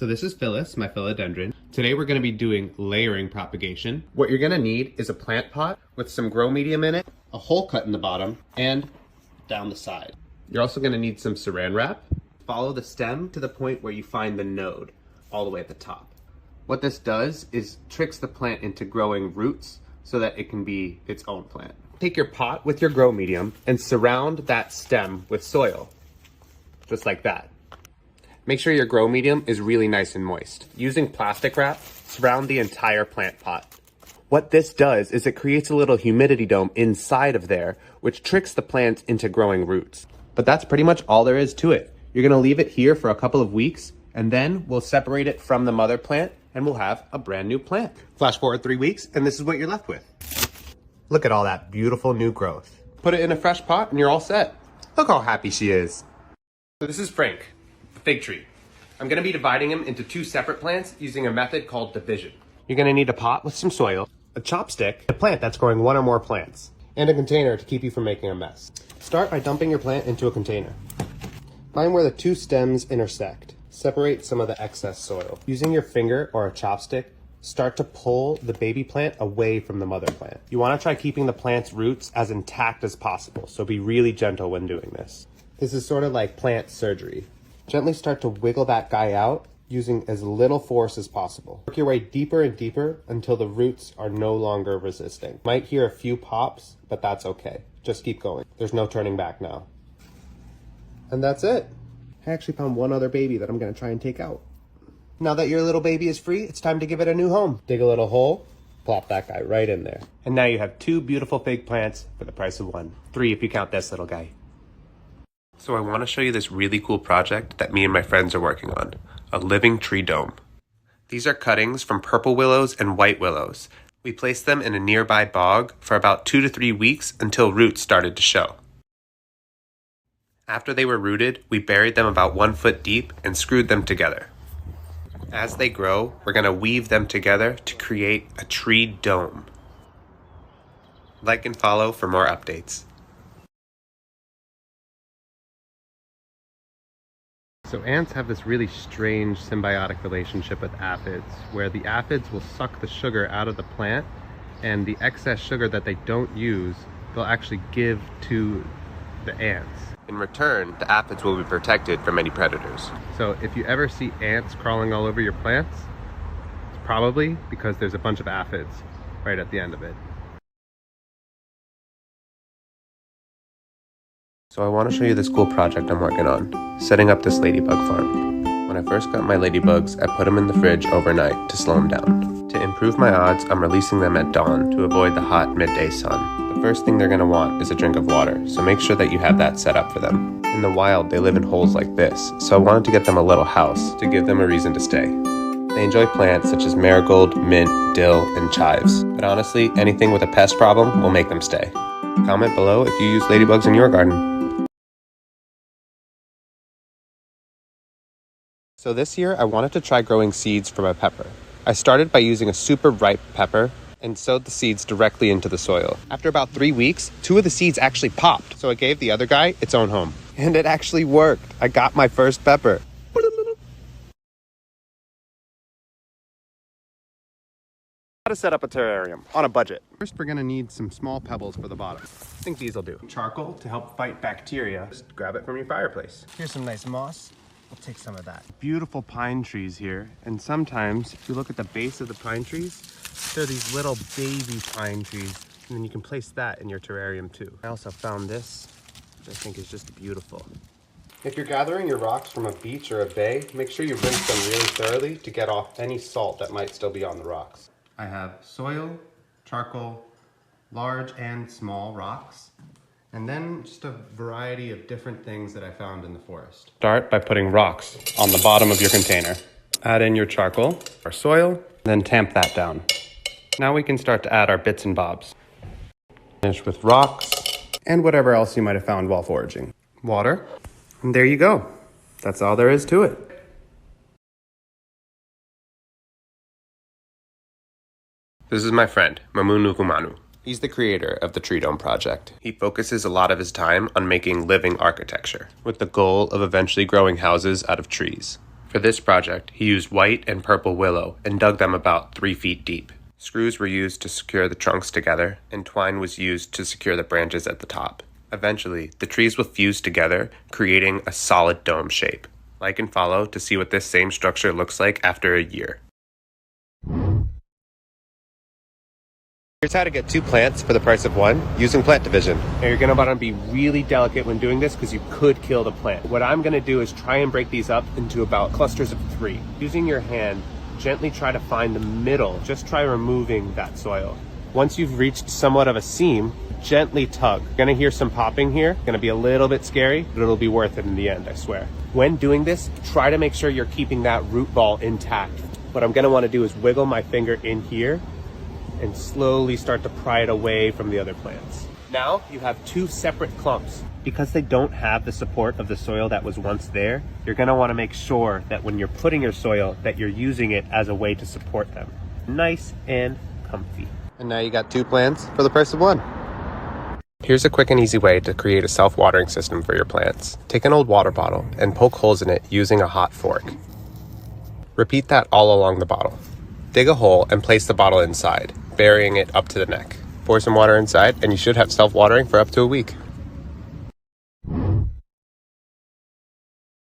So this is Phyllis, my philodendron. Today we're going to be doing layering propagation. What you're going to need is a plant pot with some grow medium in it, a hole cut in the bottom, and down the side. You're also going to need some saran wrap. Follow the stem to the point where you find the node, all the way at the top. What this does is tricks the plant into growing roots so that it can be its own plant. Take your pot with your grow medium and surround that stem with soil, just like that. Make sure your grow medium is really nice and moist. Using plastic wrap, surround the entire plant pot. What this does is it creates a little humidity dome inside of there, which tricks the plant into growing roots. But that's pretty much all there is to it. You're gonna leave it here for a couple of weeks, and then we'll separate it from the mother plant, and we'll have a brand new plant. Flash forward 3 weeks, and this is what you're left with. Look at all that beautiful new growth. Put it in a fresh pot, and you're all set. Look how happy she is. So this is Frank, the fig tree. I'm gonna be dividing him into 2 separate plants using a method called division. You're gonna need a pot with some soil, a chopstick, a plant that's growing 1 or more plants, and a container to keep you from making a mess. Start by dumping your plant into a container. Find where the 2 stems intersect. Separate some of the excess soil. Using your finger or a chopstick, start to pull the baby plant away from the mother plant. You wanna try keeping the plant's roots as intact as possible, so be really gentle when doing this. This is sort of like plant surgery. Gently start to wiggle that guy out using as little force as possible. Work your way deeper and deeper until the roots are no longer resisting. Might hear a few pops, but that's okay. Just keep going. There's no turning back now. And that's it. I actually found 1 other baby that I'm gonna try and take out. Now that your little baby is free, it's time to give it a new home. Dig a little hole, plop that guy right in there. And now you have 2 beautiful fig plants for the price of 1. 3 if you count this little guy. So I want to show you this really cool project that me and my friends are working on, a living tree dome. These are cuttings from purple willows and white willows. We placed them in a nearby bog for about 2 to 3 weeks until roots started to show. After they were rooted, we buried them about 1 foot deep and screwed them together. As they grow, we're going to weave them together to create a tree dome. Like and follow for more updates. So ants have this really strange symbiotic relationship with aphids, where the aphids will suck the sugar out of the plant, and the excess sugar that they don't use, they'll actually give to the ants. In return, the aphids will be protected from any predators. So if you ever see ants crawling all over your plants, it's probably because there's a bunch of aphids right at the end of it. So I want to show you this cool project I'm working on, setting up this ladybug farm. When I first got my ladybugs, I put them in the fridge overnight to slow them down. To improve my odds, I'm releasing them at dawn to avoid the hot midday sun. The first thing they're going to want is a drink of water, so make sure that you have that set up for them. In the wild, they live in holes like this, so I wanted to get them a little house to give them a reason to stay. They enjoy plants such as marigold, mint, dill, and chives, but honestly, anything with a pest problem will make them stay. Comment below if you use ladybugs in your garden. So this year, I wanted to try growing seeds from a pepper. I started by using a super ripe pepper and sowed the seeds directly into the soil. After about 3 weeks, 2 of the seeds actually popped, so I gave the other guy its own home. And it actually worked. I got my first pepper. How to set up a terrarium on a budget. First, we're gonna need some small pebbles for the bottom. I think these will do. Charcoal to help fight bacteria. Just grab it from your fireplace. Here's some nice moss. We'll take some of that. Beautiful pine trees here. And sometimes, if you look at the base of the pine trees, there are these little baby pine trees. And then you can place that in your terrarium too. I also found this, which I think is just beautiful. If you're gathering your rocks from a beach or a bay, make sure you rinse them really thoroughly to get off any salt that might still be on the rocks. I have soil, charcoal, large and small rocks, and then just a variety of different things that I found in the forest. Start by putting rocks on the bottom of your container. Add in your charcoal or soil, then tamp that down. Now we can start to add our bits and bobs. Finish with rocks and whatever else you might have found while foraging. Water, and there you go. That's all there is to it. This is my friend, Mamu Nukumanu. He's the creator of the Tree Dome project. He focuses a lot of his time on making living architecture, with the goal of eventually growing houses out of trees. For this project, he used white and purple willow and dug them about 3 feet deep. Screws were used to secure the trunks together, and twine was used to secure the branches at the top. Eventually, the trees will fuse together, creating a solid dome shape. Like and follow to see what this same structure looks like after a year. Here's how to get 2 plants for the price of 1 using plant division. Now you're gonna wanna be really delicate when doing this because you could kill the plant. What I'm gonna do is try and break these up into about clusters of 3. Using your hand, gently try to find the middle. Just try removing that soil. Once you've reached somewhat of a seam, gently tug. You're gonna hear some popping here. Gonna be a little bit scary, but it'll be worth it in the end, I swear. When doing this, try to make sure you're keeping that root ball intact. What I'm gonna wanna do is wiggle my finger in here and slowly start to pry it away from the other plants. Now you have 2 separate clumps. Because they don't have the support of the soil that was once there, you're gonna wanna make sure that when you're putting your soil, that you're using it as a way to support them. Nice and comfy. And now you got 2 plants for the price of 1. Here's a quick and easy way to create a self-watering system for your plants. Take an old water bottle and poke holes in it using a hot fork. Repeat that all along the bottle. Dig a hole and place the bottle inside, burying it up to the neck. Pour some water inside and you should have self-watering for up to a week.